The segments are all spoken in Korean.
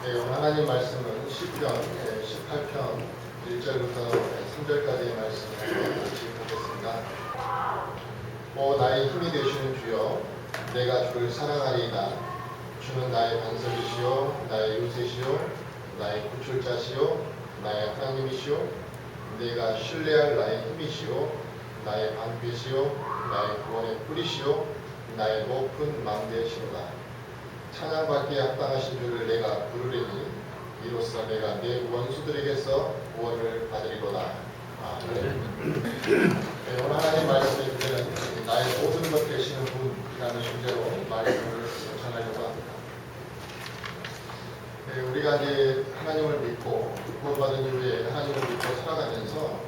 네, 오늘 하나님 말씀은 시편 18편 1절부터 3절까지의 말씀을 같이 보겠습니다. 나의 힘이 되시는 주여, 내가 주를 사랑하리이다. 주는 나의 반석이시요, 나의 요새시요, 나의 구출자시요, 나의 하나님이시요, 내가 신뢰할 나의 힘이시요, 나의 방패시요, 나의 구원의 뿌리시요, 나의 높은 망대시로다. 찬양받기에 합당하신 주를 내가 부르리니 이로써 내가 내 원수들에게서 구원을 받으리로다. 아멘. 네, 오늘 하나님 말씀의 주제는 나의 모든 것 되시는 분이라는 주제로 말씀을 전하려고 합니다. 네, 우리가 이제 하나님을 믿고 구원받은 이후에 하나님을 믿고 살아가면서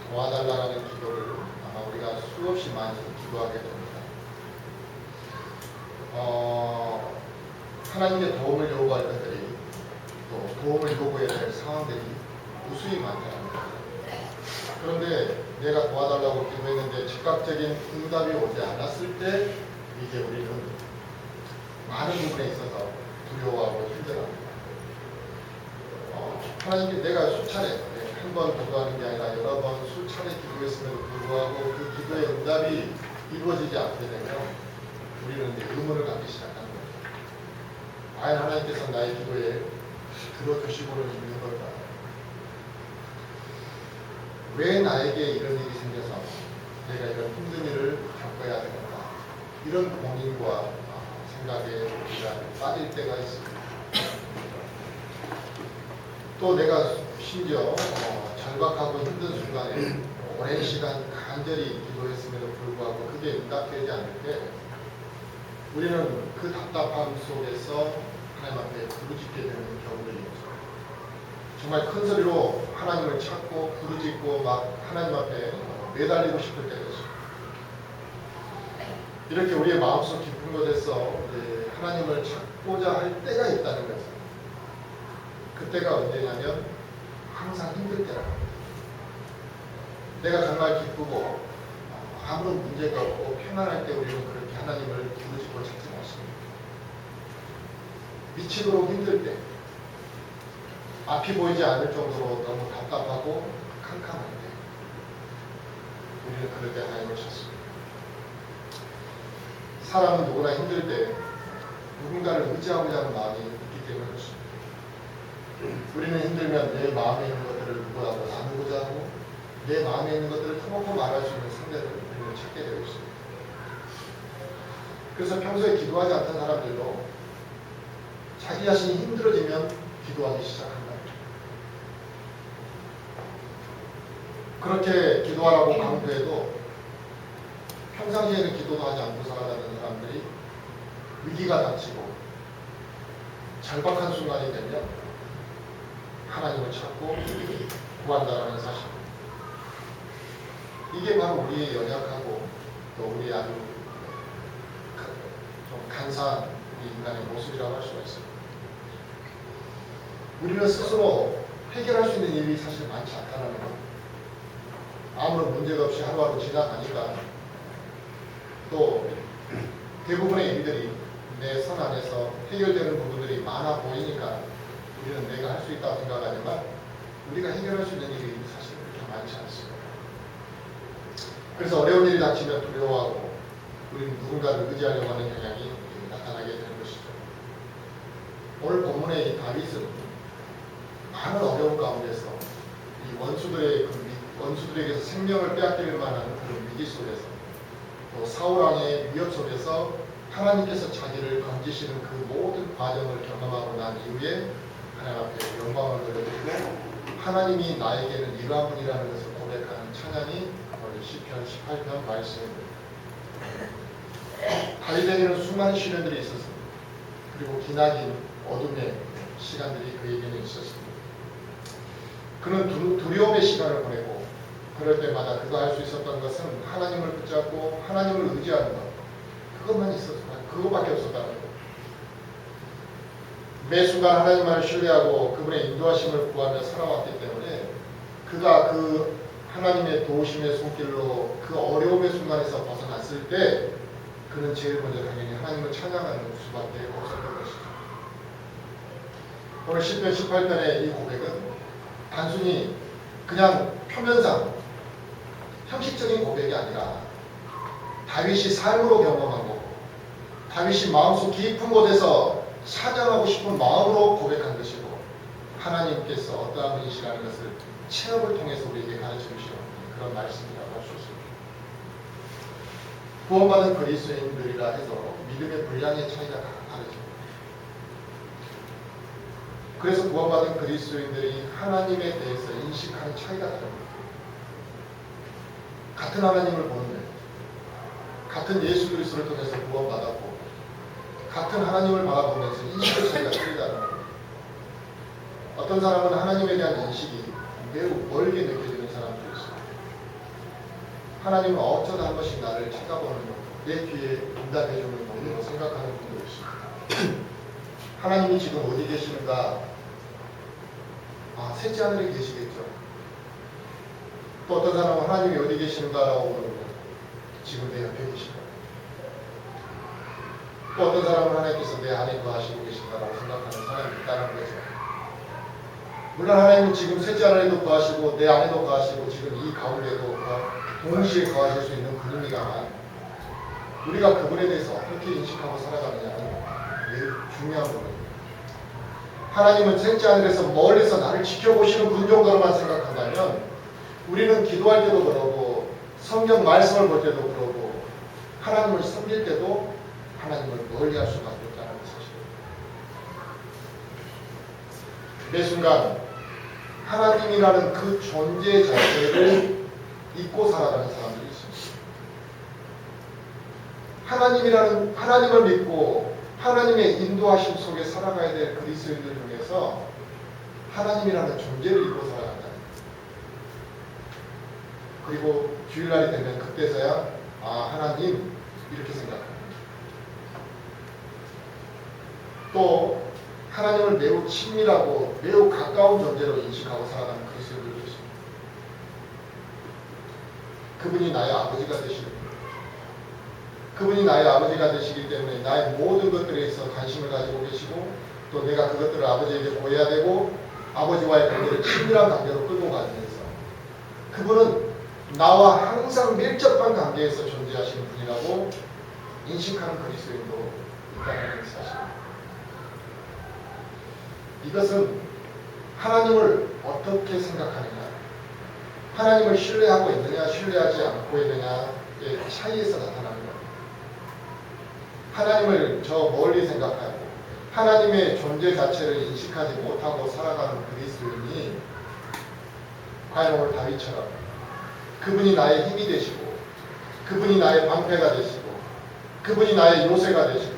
도와달라는 기도를 아마 우리가 수없이 많이 기도하게 됩니다. 하나님의 도움을 요구할 것들이 또 도움을 요구해야 될 상황들이 무수히 많답니다. 그런데 내가 도와달라고 기도했는데 즉각적인 응답이 오지 않았을 때 이제 우리는 많은 부분에 있어서 두려워하고 힘들어합니다. 하나님께 내가 수차례 한 번 기도하는 게 아니라 여러 번 수차례 기도했음에도 불구하고 그 기도의 응답이 이루어지지 않게 되면 우리는 이제 의문을 갖기 시작합니다. 과연 하나님께서 나의 기도에 들어주시고는 있는 걸까? 왜 나에게 이런 일이 생겨서 내가 이런 힘든 일을 겪어야 되는가? 이런 고민과 생각에 우리가 빠질 때가 있습니다. 또 내가 심지어 절박하고 힘든 순간에 오랜 시간 간절히 기도했음에도 불구하고 그게 응답되지 않을 때 우리는 그 답답함 속에서 하나님 앞에 부르짖게 되는 경우들이 있어요. 정말 큰 소리로 하나님을 찾고 부르짖고 막 하나님 앞에 매달리고 싶을 때가 있어요. 이렇게 우리의 마음속 깊은 곳에서 하나님을 찾고자 할 때가 있다는 것은 그때가 언제냐면 항상 힘들 때라고 합니다. 내가 정말 기쁘고 아무런 문제가 없고 편안할 때 우리는 그렇게 하나님을 부르짖고 찾지 않습니다. 미치도록 힘들 때, 앞이 보이지 않을 정도로 너무 답답하고 캄캄할 때 우리는 그럴 때 하나님을 찾습니다. 사람은 누구나 힘들 때 누군가를 의지하고자 하는 마음이 있기 때문에 그렇습니다. 우리는 힘들면 내 마음에 있는 것들을 누구하고 나누고자 하고 내 마음에 있는 것들을 터놓고 말할 수 있는 상대를 우리는 찾게 되어 있습니다. 그래서 평소에 기도하지 않던 사람들도 자기 자신이 힘들어지면 기도하기 시작한다. 그렇게 기도하라고 강조해도 평상시에는 기도도 하지 않고 살아가는 사람들이 위기가 닥치고 절박한 순간이 되면 하나님을 찾고 구한다라는 사실. 이게 바로 우리의 연약하고 또 우리 아주 좀 간사한 우리 인간의 모습이라고 할 수가 있습니다. 우리는 스스로 해결할 수 있는 일이 사실 많지 않다는 것. 아무런 문제가 없이 하루하루 지나가니까 또 대부분의 일들이 내 선 안에서 해결되는 부분들이 많아 보이니까 우리는 내가 할 수 있다고 생각하지만 우리가 해결할 수 있는 일이 사실 그렇게 많지 않습니다. 그래서 어려운 일이 닥치면 두려워하고 우리는 누군가를 의지하려고 하는 경향이 나타나게 되는 것이죠. 오늘 본문의 이 다윗은 많은 어려움 가운데서 이 원수들에게서 생명을 빼앗길 만한 그런 위기 속에서 또 사울왕의 위협 속에서 하나님께서 자기를 건지시는 그 모든 과정을 경험하고 난 이후에 하나님 앞에 영광을 돌려드리고 하나님이 나에게는 이러한 분이라는 것을 고백하는 찬양이 오늘 시편 18편 말씀입니다. 다윗에게는 수많은 시련들이 있었습니다. 그리고 기나긴 어둠의 시간들이 그에게는 있었습니다. 그는 두려움의 시간을 보내고 그럴 때마다 그가 할 수 있었던 것은 하나님을 붙잡고 하나님을 의지하는 것. 그것만 있었어요. 그것밖에 없었다는 것. 매 순간 하나님만을 신뢰하고 그분의 인도하심을 구하며 살아왔기 때문에 그가 그 하나님의 도우심의 손길로 그 어려움의 순간에서 벗어났을 때 그는 제일 먼저 당연히 하나님을 찬양하는 수밖에 없었던 것이죠. 오늘 10편 18편의 이 고백은 단순히 그냥 표면상 형식적인 고백이 아니라 다윗이 삶으로 경험한 거고 다윗이 마음속 깊은 곳에서 사장하고 싶은 마음으로 고백한 것이고 하나님께서 어떠한 분이시라는 것을 체험을 통해서 우리에게 가르쳐 주시는 그런 말씀이라고 할 수 있습니다. 구원받은 그리스도인들이라 해서 믿음의 분량의 차이가 다 다르죠. 그래서 구원받은 그리스도인들이 하나님에 대해서 인식하는 차이가 다릅니다. 같은 하나님을 보는데 같은 예수 그리스도를 통해서 구원받았고 같은 하나님을 바라보면서 인식의 차이가 틀리다는 겁니다. 어떤 사람은 하나님에 대한 인식이 매우 멀게 느껴지는 사람도 있습니다. 하나님은 어쩌다 한 번씩 나를 쳐다보는 내 귀에 응답해주는 정도로 생각하는 분도 있습니다. 하나님이 지금 어디 계시는가? 셋째 하늘에 계시겠죠. 또 어떤 사람은 하나님이 어디 계시는가라고 물어보면 지금 내 옆에 계신가? 또 어떤 사람은 하나님께서 내 안에 거하시고 계신다라고 생각하는 사람이 있다는 거죠. 물론 하나님은 지금 셋째 하늘에도 거하시고 내 안에도 거하시고 지금 이 가운데도 동시에 거하실 수 있는 분입니다만 우리가 그분에 대해서 어떻게 인식하고 살아가느냐는 매우 중요한 부분입니다. 하나님은 셋째 하늘에서 멀리서 나를 지켜보시는 분 정도로만 생각한다면 우리는 기도할 때도 그러고 성경 말씀을 볼 때도 그러고 하나님을 섬길 때도 하나님을 멀리할 수밖에 없다는 사실입니다. 매 순간 하나님이라는 그 존재 자체를 잊고 살아가는 사람들이 있습니다. 하나님을 믿고 하나님의 인도하심 속에 살아가야 될 그리스도인들 중에서 하나님이라는 존재를 잊고 살아간다. 그리고 주일날이 되면 그때서야 하나님 이렇게 생각합니다. 또 하나님을 매우 친밀하고 매우 가까운 존재로 인식하고 살아가는 그리스도인들도 있습니다. 그분이 나의 아버지가 되시는 분. 그분이 나의 아버지가 되시기 때문에 나의 모든 것들에 있어 관심을 가지고 계시고 또 내가 그것들을 아버지에게 보여야 되고 아버지와의 관계를 친밀한 관계로 끌고 가면서 그분은 나와 항상 밀접한 관계에서 존재하시는 분이라고 인식하는 그리스도인도 있다는 사실입니다. 이것은 하나님을 어떻게 생각하느냐, 하나님을 신뢰하고 있느냐, 신뢰하지 않고 있느냐의 차이에서 나타나는 겁니다. 하나님을 저 멀리 생각하고 하나님의 존재 자체를 인식하지 못하고 살아가는 그리스도인이 과연 오늘 다윗처럼 그분이 나의 힘이 되시고 그분이 나의 방패가 되시고 그분이 나의 요새가 되시고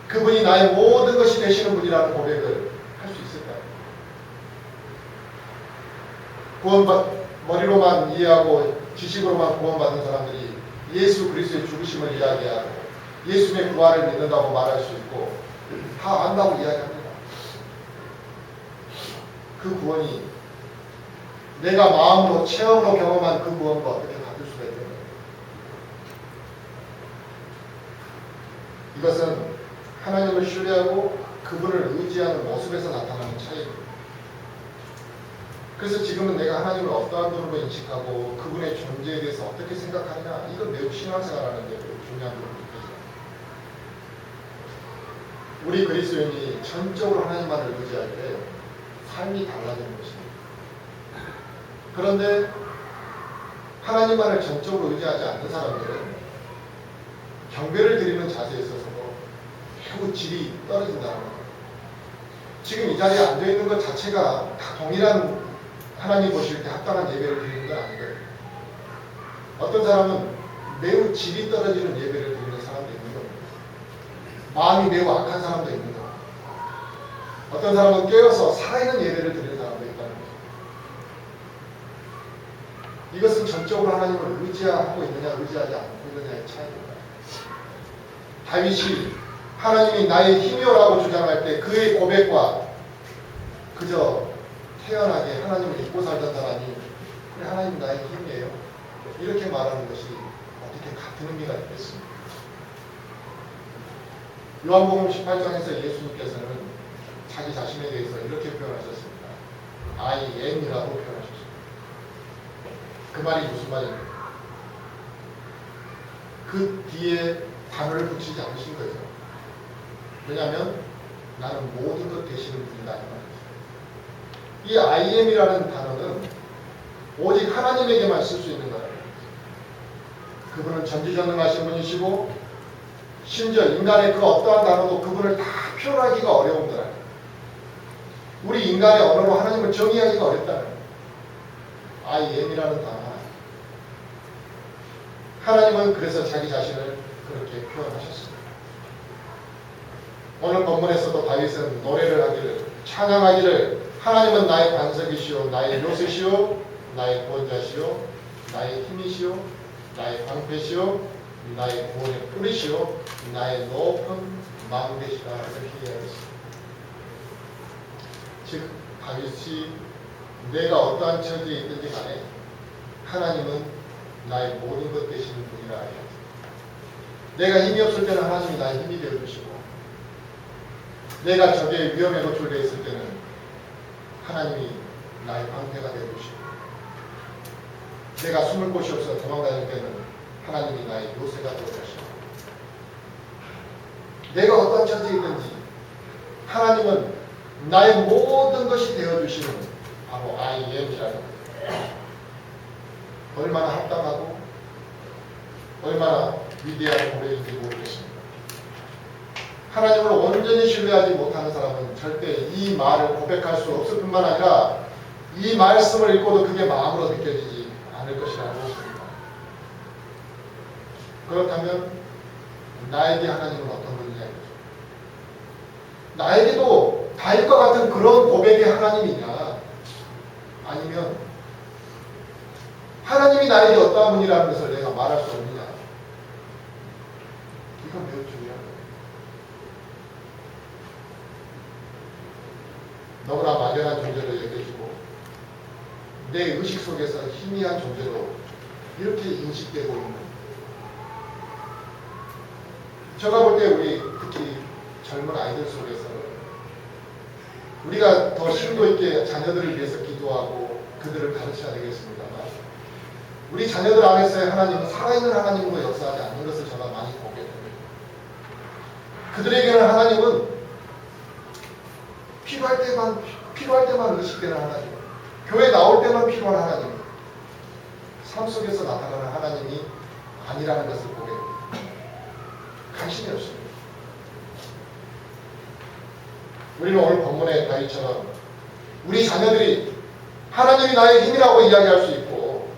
그분이 나의 모든 것이 되시는 분이라는 고백을 할 수 있을까요? 머리로만 이해하고 지식으로만 구원받은 사람들이 예수 그리스도의 죽으심을 이야기하고 예수의 부활을 믿는다고 말할 수 있고 다 안다고 이야기합니다. 그 구원이 내가 마음으로 체험으로 경험한 그 구원과 어떻게 같을 수가 있는 거예요? 이것은 하나님을 신뢰하고 그분을 의지하는 모습에서 나타나는 차이입니다. 그래서 지금은 내가 하나님을 어떠한 분으로 인식하고 그분의 존재에 대해서 어떻게 생각하느냐, 이건 매우 신앙생활하는 데 매우 중요한 부분입니다. 우리 그리스도인이 전적으로 하나님만을 의지할 때 삶이 달라지는 것입니다. 그런데 하나님만을 전적으로 의지하지 않는 사람들은 경배를 드리는 자세에 있어서도 매우 질이 떨어진다는 겁니다. 지금 이 자리에 앉아있는 것 자체가 다 동일한 하나님 보실 때 합당한 예배를 드리는 건 아니거든요. 어떤 사람은 매우 질이 떨어지는 예배를 드리는 사람도 있는 겁니다. 마음이 매우 악한 사람도 있는 겁니다. 어떤 사람은 깨어서 살아있는 예배를 드리는 사람도 있다는 거죠. 이것은 전적으로 하나님을 의지하고 있느냐 의지하지 않고 있느냐의 차이입니다. 다윗이 하나님이 나의 힘이요라고 주장할 때 그의 고백과 그저 태연하게 하나님을 잊고 살던 사람이 그래 하나님 나의 힘이에요 이렇게 말하는 것이 어떻게 같은 의미가 있겠습니까? 요한복음 18장에서 예수님께서는 자기 자신에 대해서 이렇게 표현하셨습니다. I am이라고 표현하셨습니다. 그 말이 무슨 말입니까? 그 뒤에 단어를 붙이지 않으신 거죠. 왜냐하면 나는 모든 것 되시는 분이다 이 말이죠. 이 I am이라는 단어는 오직 하나님에게만 쓸 수 있는 거예요. 그분은 전지전능하신 분이시고 심지어 인간의 그 어떠한 단어도 그분을 다 표현하기가 어려운 거예요. 우리 인간의 언어로 하나님을 정의하기가 어렵다는 거예요. I am이라는 단어 하나님은 그래서 자기 자신을 그렇게 표현하셨습니다. 오늘 본문에서도 다윗은 노래를 하기를 찬양하기를 하나님은 나의 반석이시오 나의 요새시오 나의 구원자시오 나의 힘이시오 나의 방패시오 나의 구원의 뿌리시오 나의 높은 망대시라 이렇게 이야기했습니다. 즉 다윗이 내가 어떠한 처지에 있든지 간에 하나님은 나의 모든 것 되시는 분이라 하였습니다. 내가 힘이 없을 때는 하나님이 나의 힘이 되어주시고 내가 적의 위험에 노출되어 있을 때는 하나님이 나의 방패가 되어주시고 내가 숨을 곳이 없어 도망다닐 때는 하나님이 나의 요새가 되어주시고 내가 어떤 처지에 있든지 하나님은 나의 모든 것이 되어주시는 바로 I am이라는 거예요. 얼마나 합당하고 얼마나 위대한 고백인지 모르겠습니다. 하나님을 온전히 신뢰하지 못하는 사람은 절대 이 말을 고백할 수 없을 뿐만 아니라 이 말씀을 읽고도 그게 마음으로 느껴지지 않을 것이라고 봅니다. 그렇다면 나에게 하나님은 어떤 분이냐 이거죠. 나에게도 다윗과 같은 그런 고백의 하나님이냐 아니면 하나님이 나에게 어떠한 분이라는 것을 내가 말할 수 없느냐 이건 매우 중요한 거예요. 너무나 막연한 존재로 여겨지고 내 의식 속에서 희미한 존재로 이렇게 인식되고 있는 제가 볼 때 우리 특히 젊은 아이들 속에서 우리가 더 심도 있게 자녀들을 위해서 기도하고 그들을 가르쳐야 되겠습니다만 우리 자녀들 안에서의 하나님은 살아있는 하나님으로 역사하지 않는 것을 제가 많이 보게 됩니다. 그들에게는 하나님은 필요할 때만 의식되는 하나님, 교회 나올 때만 필요한 하나님, 삶 속에서 나타나는 하나님이 아니라는 것을 보게 됩니다. 관심이 없습니다. 우리는 오늘 본문의 다윗처럼 우리 자녀들이 하나님이 나의 힘이라고 이야기할 수 있고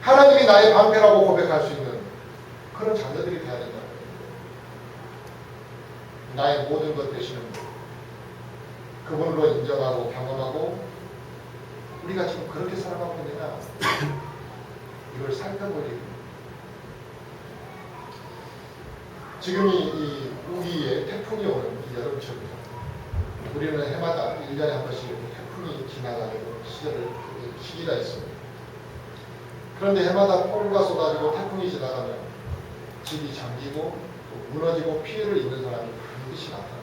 하나님이 나의 방패라고 고백할 수 있는 그런 자녀들이 되어야 된다. 나의 모든 것 되시는 분, 그분으로 인정하고 경험하고 우리가 지금 그렇게 살아가고 있느냐 이걸 살펴볼 일입니다. 지금이 이 우기에 태풍이 오는 이 여름철입니다. 우리는 해마다 1년에 한 번씩 태풍이 지나가는 시기가 있습니다. 그런데 해마다 폭우가 쏟아지고 태풍이 지나가면 집이 잠기고 또 무너지고 피해를 입는 사람이 반드시 나타납니다.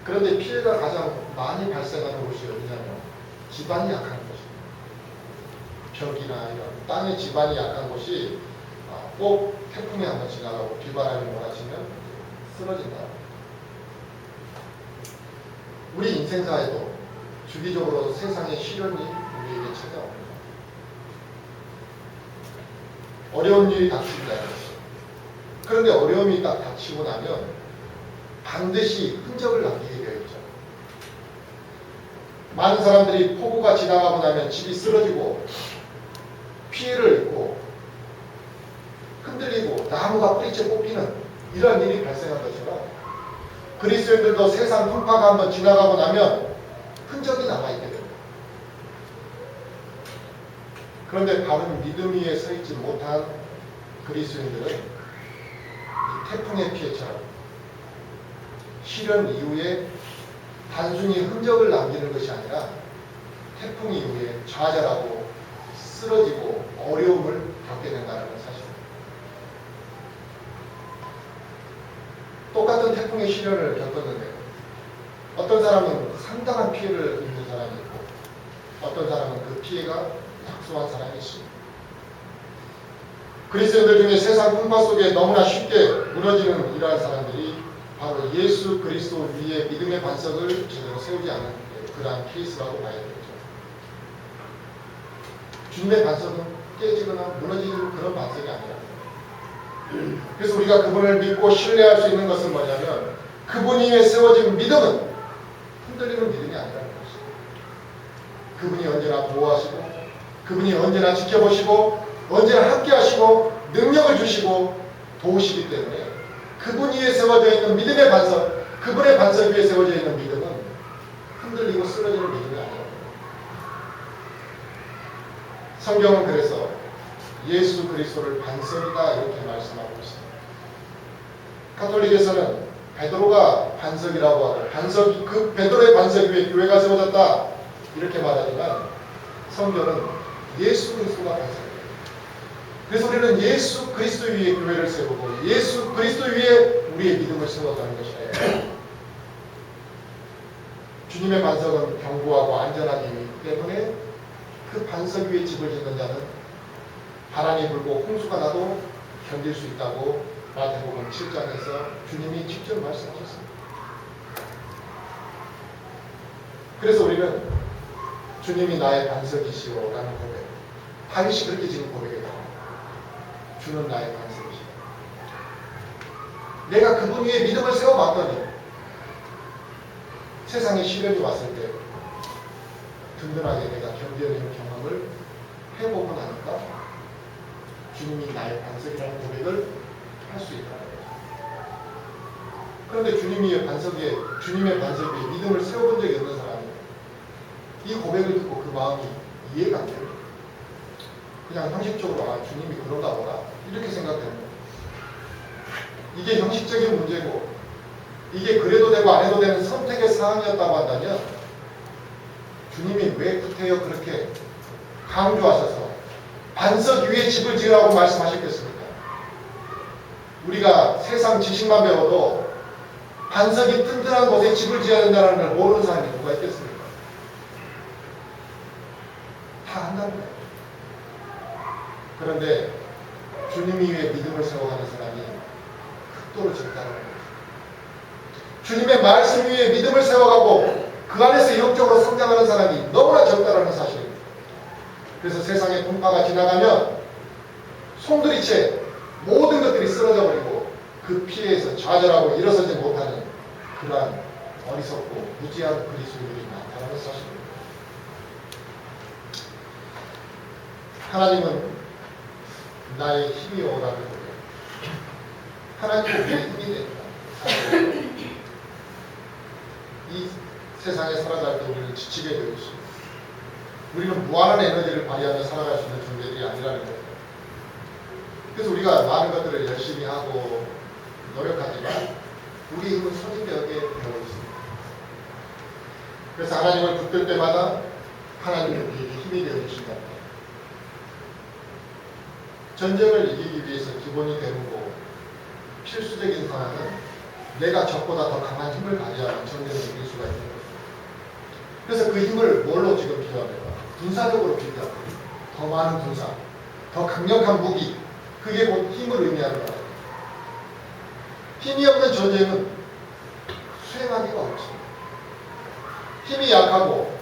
그런데 피해가 가장 많이 발생하는 곳이 어디냐면 지반이 약한 곳입니다. 벽이나 이런 땅의 지반이 약한 곳이 꼭 태풍이 한번 지나가고 비바람이 몰아치면 쓰러진다. 우리 인생사에도 주기적으로 세상의 시련이 우리에게 찾아옵니다. 어려운 일이 닥친다. 그런데 어려움이 딱 닥치고 나면 반드시 흔적을 남기게 되어 있죠. 많은 사람들이 폭우가 지나가고 나면 집이 쓰러지고 피해를 입고 흔들리고 나무가 뿌리째 뽑히는 이런 일이 발생한 것처럼 그리스도인들도 세상 풍파가 한번 지나가고 나면 흔적이 남아있게 됩니다. 그런데 바른 믿음 위에 서 있지 못한 그리스도인들은 이 태풍의 피해처럼 시련 이후에 단순히 흔적을 남기는 것이 아니라 태풍 이후에 좌절하고 쓰러지고 어려움을 겪게 된다는 사실입니다. 똑같은 태풍의 시련을 겪었는데 어떤 사람은 상당한 피해를 입는 사람이 있고 어떤 사람은 그 피해가 약소한 사람이 있습니다. 그리스도인들 중에 세상 풍파 속에 너무나 쉽게 무너지는 이러한 사람들이 바로 예수 그리스도 위에 믿음의 반석을 제대로 세우지 않은 그러한 케이스라고 봐야 되겠죠. 주님의 반석은 깨지거나 무너지는 그런 반석이 아니라, 그래서 우리가 그분을 믿고 신뢰할 수 있는 것은 뭐냐면 그분 위에 세워진 믿음은 흔들리는 믿음이 아니라는 것입니다. 그분이 언제나 보호하시고 그분이 언제나 지켜보시고 언제나 함께 하시고 능력을 주시고 도우시기 때문에 그분 위에 세워져 있는 믿음의 반석, 그분의 반석 위에 세워져 있는 믿음은 흔들리고 쓰러지는 믿음이 아니에요. 성경은 그래서 예수 그리스도를 반석이다 이렇게 말씀하고 있습니다. 가톨릭에서는 베드로가 반석이라고 하고 그 베드로의 반석 위에 교회가 세워졌다 이렇게 말하지만 성경은 예수 그리스도가 반석이에요. 그래서 우리는 예수 그리스도 위에 교회를 세우고 예수 그리스도 위에 우리의 믿음을 세워가는 것이에요. 주님의 반석은 견고하고 안전한 이유이기 때문에 그 반석 위에 집을 짓는 자는 바람이 불고 홍수가 나도 견딜 수 있다고 마태복음 7장에서 주님이 직접 말씀하셨습니다. 그래서 우리는 주님이 나의 반석이시오 라는 고백, 다윗이 그렇게 지금 고백했다. 주는 나의 반석이시오. 내가 그분 위에 믿음을 세워봤더니 세상에 시련이 왔을 때 든든하게 내가 견뎌내는 경험을 해보고 나니까 주님이 나의 반석이라는 고백을 할 수 있다는 거죠. 그런데 주님의 반석 위에 믿음을 세워본 적이 없는 사람이 이 고백을 듣고 그 마음이 이해가 안 돼요. 그냥 형식적으로 주님이 그런가 보다 이렇게 생각되는 거예요. 이게 형식적인 문제고 이게 그래도 되고 안 해도 되는 선택의 사항이었다고 한다면 주님이 왜 구태여 그렇게 강조하셔서 반석 위에 집을 지으라고 말씀하셨겠습니까? 우리가 세상 지식만 배워도 반석이 튼튼한 곳에 집을 지어야 된다는 걸 모르는 사람이 누가 있겠습니까? 다 한다는 거예요. 그런데 주님 위에 믿음을 세워가는 사람이 극도로 적다는 거예요. 주님의 말씀 위에 믿음을 세워가고 그 안에서 영적으로 성장하는 사람이 너무나 적다라는 사실입니다. 그래서 세상의 풍파가 지나가면 송두리째 모든 것들이 쓰러져 버리고 그 피해에서 좌절하고 일어서지 못하는 그러한 어리석고 무지한 그리스도인들이 많다는 사실입니다. 하나님은 나의 힘이오라는 거예요. 하나님은 우리의 힘이 됩니다. 이 세상에 살아갈 때 우리는 지치게 되어 있습니다. 우리는 무한한 에너지를 발휘하며 살아갈 수 있는 존재들이 아니라는 거예요. 그래서 우리가 많은 것들을 열심히 하고 노력하지만 우리의 힘은 소진되게 되어 있습니다. 그래서 하나님을 붙들 때마다 하나님은 우리에게 힘이 되어 주신다. 전쟁을 이기기 위해서 기본이 되고 필수적인 상황은 내가 적보다 더 강한 힘을 가져야만 전쟁을 이길 수가 있는 거예요. 그래서 그 힘을 뭘로 지금 필요합니까? 군사적으로 필요합니다. 더 많은 군사, 더 강력한 무기, 그게 곧 힘을 의미하는 거예요. 힘이 없는 전쟁은 수행하기가 어렵습니다. 힘이 약하고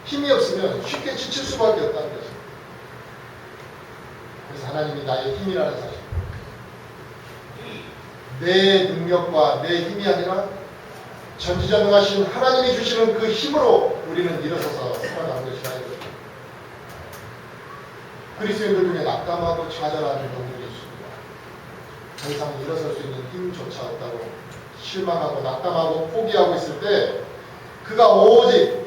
힘이 없으면 쉽게 지칠 수밖에 없다는 거죠. 그래서 하나님이 나의 힘이라는 사실, 내 능력과 내 힘이 아니라 전지전능하신 하나님이 주시는 그 힘으로 우리는 일어서서 살아가는 것이라 이거죠. 그리스도인들 중에 낙담하고 좌절하는 분들이 있습니다. 더 이상 일어설 수 있는 힘조차 없다고 실망하고 낙담하고 포기하고 있을 때 그가 오직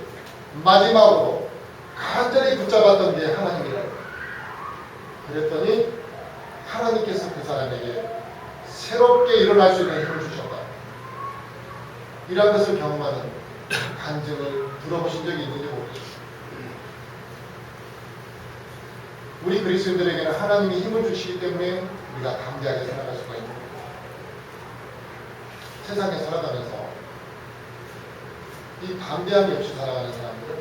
마지막으로 간절히 붙잡았던 게 하나님이라고. 그랬더니 하나님께서 그 사람에게 새롭게 일어날 수 있는 힘을 주셨다. 이러한 것을 경험하는 간증을 들어보신 적이 있는지 모르겠습니다. 우리 그리스도인들에게는 하나님이 힘을 주시기 때문에 우리가 담대하게 살아갈 수가 있는 거예요. 세상에 살아가면서 이 담대함이 없이 살아가는 사람들은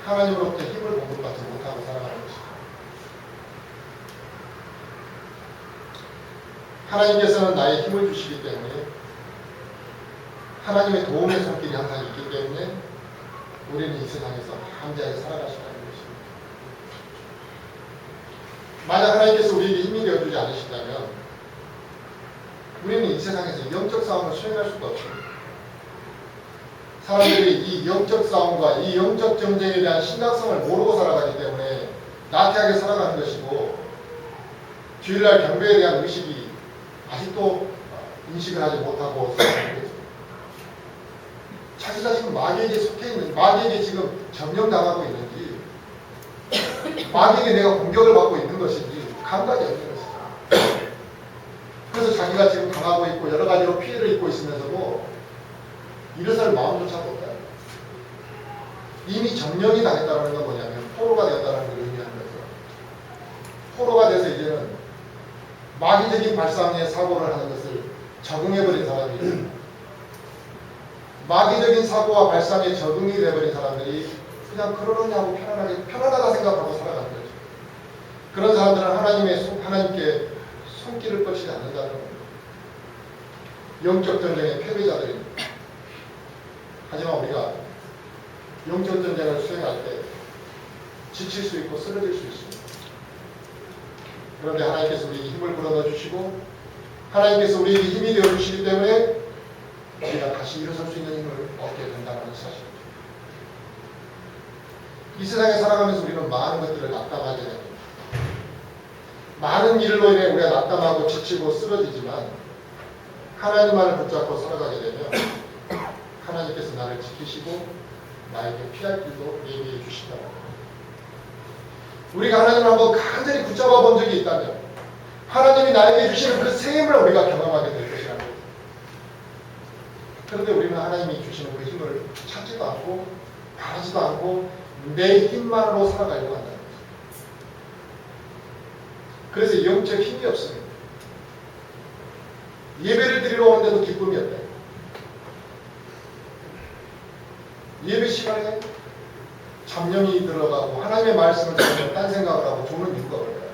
하나님으로부터 힘을 공급받지 못하고 살아가는 것입니다. 하나님께서는 나의 힘을 주시기 때문에 하나님의 도움의 손길이 항상 있기 때문에 우리는 이 세상에서 담대하게 살아갈 수 있는 것입니다. 만약 하나님께서 우리에게 힘이 되어주지 않으신다면 우리는 이 세상에서 영적 싸움을 수행할 수가 없습니다. 사람들이 이 영적 싸움과 이 영적 전쟁에 대한 심각성을 모르고 살아가기 때문에 나태하게 살아가는 것이고 주일날 경배에 대한 의식이 아직도 인식을 하지 못하고 살아가는 거죠. 자기가 지금 마귀에게 속해 있는, 마귀에게 지금 점령당하고 있는지 마귀에게 내가 공격을 받고 있는 것인지 감각이 없는 것이죠. 그래서 자기가 지금 당하고 있고 여러 가지로 피해를 입고 있으면서도 일어설 마음조차 못해요. 이미 점령이 당했다는 건 뭐냐면 포로가 되었다는 걸 의미하는 거죠. 포로가 돼서 이제는 마귀적인 발상의 사고를 하는 것을 적응해버린 사람이 마귀적인 사고와 발상에 적응이 돼버린 사람들이 그냥 그러느냐고 편안하다 생각하고 살아가는 거죠. 그런 사람들은 하나님께 손길을 뻗치지 않는다는 겁니다. 영적 전쟁의 패배자들입니다. 하지만 우리가 영적 전쟁을 수행할 때 지칠 수 있고 쓰러질 수 있습니다. 그런데 하나님께서 우리에게 힘을 불어넣어 주시고 하나님께서 우리에게 힘이 되어 주시기 때문에 우리가 다시 일어설 수 있는 힘을 얻게 된다는 사실입니다. 이 세상에 살아가면서 우리는 많은 것들을 낙담하게 됩니다. 많은 일로 인해 우리가 낙담하고 지치고 쓰러지지만 하나님만을 붙잡고 살아가게 되면 하나님께서 나를 지키시고 나에게 피할 길도 예비해 주신다고 합니다. 우리가 하나님을 한번 간절히 붙잡아 본 적이 있다면 하나님이 나에게 주시는 그 새 힘을 우리가 경험하게 될 것이라는 거예요. 그런데 우리는 하나님이 주시는 그 힘을 찾지도 않고 바라지도 않고 내 힘만으로 살아가려고 한다는 거죠. 그래서 영적 힘이 없습니다. 예배를 드리러 오는데도 기쁨이 없다. 예배 시간에 잡념이 들어가고 하나님의 말씀을 듣는 딴 생각을 하고 조는 이유가 뭘까요?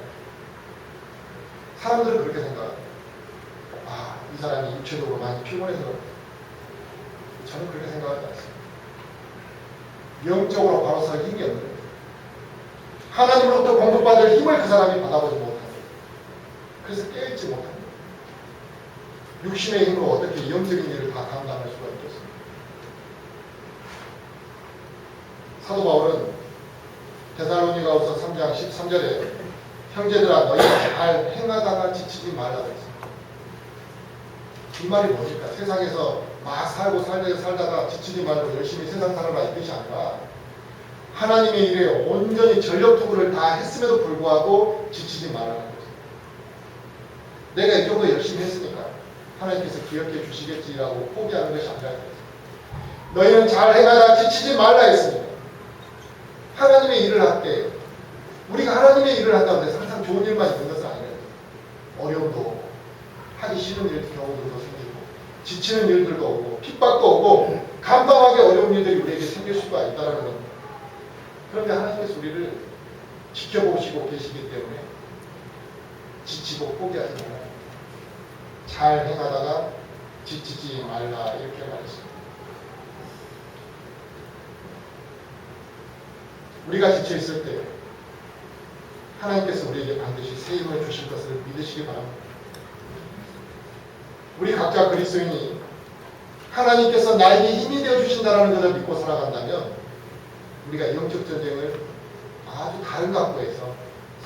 사람들은 그렇게 생각합니다. 아, 이 사람이 육체적으로 많이 피곤해서 그렇다. 저는 그렇게 생각하지 않습니다. 영적으로 바로 설 힘이 없는 거예요. 하나님으로부터 공급받을 힘을 그 사람이 받아보지 못합니다. 그래서 깨어있지 못합니다. 육신의 힘으로 어떻게 영적인 일을 다 감당할 수가 있겠습니까? 사도 바울은 데살로니가후서 3장 13절에 형제들아 너희가 잘 행하다가 지치지 말라 그랬습니다. 이 말이 뭡니까? 세상에서 막 살다가 지치지 말고 열심히 세상 살아라 이 뜻이 아니라 하나님의 일에 온전히 전력 투구를 다 했음에도 불구하고 지치지 말라는 거죠. 내가 이 정도 열심히 했으니까 하나님께서 기억해 주시겠지라고 포기하는 것이 아니라 너희는 잘 행하다 지치지 말라 했습니다. 하나님의 일을 할 때 우리가 하나님의 일을 한다고 해서 항상 좋은 일만 있는 것은 아니에요. 어려움도 오고 하기 싫은 경우들도 생기고 지치는 일들도 오고 핍박도 오고 감당하기 어려운 일들이 우리에게 생길 수가 있다는 겁니다. 그런데 하나님께서 우리를 지켜보시고 계시기 때문에 지치고 포기하지 말아요. 잘 행하다가 지치지 말라 이렇게 말했습니다. 우리가 지쳐있을 때 하나님께서 우리에게 반드시 새 힘을 주실 것을 믿으시기 바랍니다. 우리 각자 그리스도인이 하나님께서 나에게 힘이 되어 주신다는 것을 믿고 살아간다면 우리가 영적 전쟁을 아주 다른 각도에서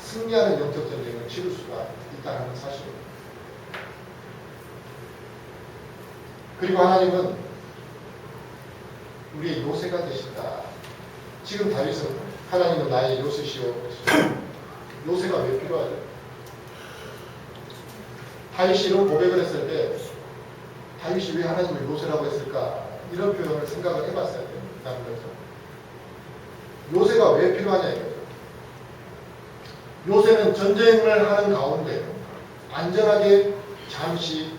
승리하는 영적 전쟁을 치를 수가 있다는 사실입니다. 그리고 하나님은 우리의 요새가 되신다. 지금 다윗은 하나님은 나의 요새시오. 요새가 왜 필요하죠? 다윗이 이런 고백을 했을 때 다윗이 왜 하나님을 요새라고 했을까? 이런 표현을 생각을 해봤어야 된다는 거죠. 요새가 왜 필요하냐 이거죠. 요새는 전쟁을 하는 가운데 안전하게 잠시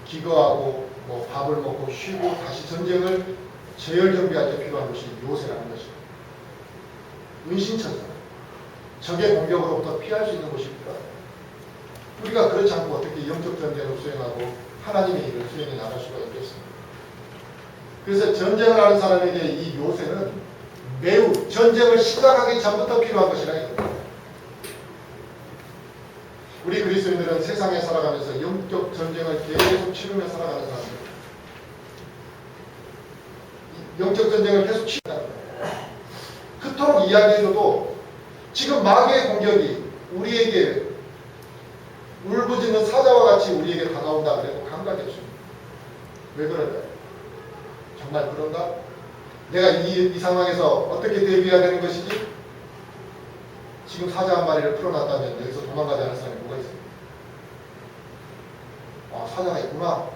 기거하고 밥을 먹고 쉬고 다시 전쟁을 재열 정비할 때 필요한 것이 요새라는 것입니다. 은신처죠. 적의 공격으로부터 피할 수 있는 곳이 필요하다. 우리가 그렇지 않고 어떻게 영적 전쟁을 수행하고 하나님의 일을 수행해 나갈 수가 있겠습니까? 그래서 전쟁을 하는 사람에게 이 요새는 매우 전쟁을 시작하기 전부터 필요한 것이라 이겁니다. 우리 그리스도인들은 세상에 살아가면서 영적 전쟁을 계속 치르며 살아가는 사람들. 영적 전쟁을 계속 치른다는 거예요. 그토록 이야기해줘도 지금 마귀의 공격이 우리에게 울부짖는 사자와 같이 우리에게 다가온다 그래도 감각이 없습니다. 왜 그럴까요? 정말 그런가? 내가 이 상황에서 어떻게 대비해야 되는 것이지? 지금 사자 한 마리를 풀어놨다면 여기서 도망가지 않을 사람이 뭐가 있습니까? 아, 사자가 있구나.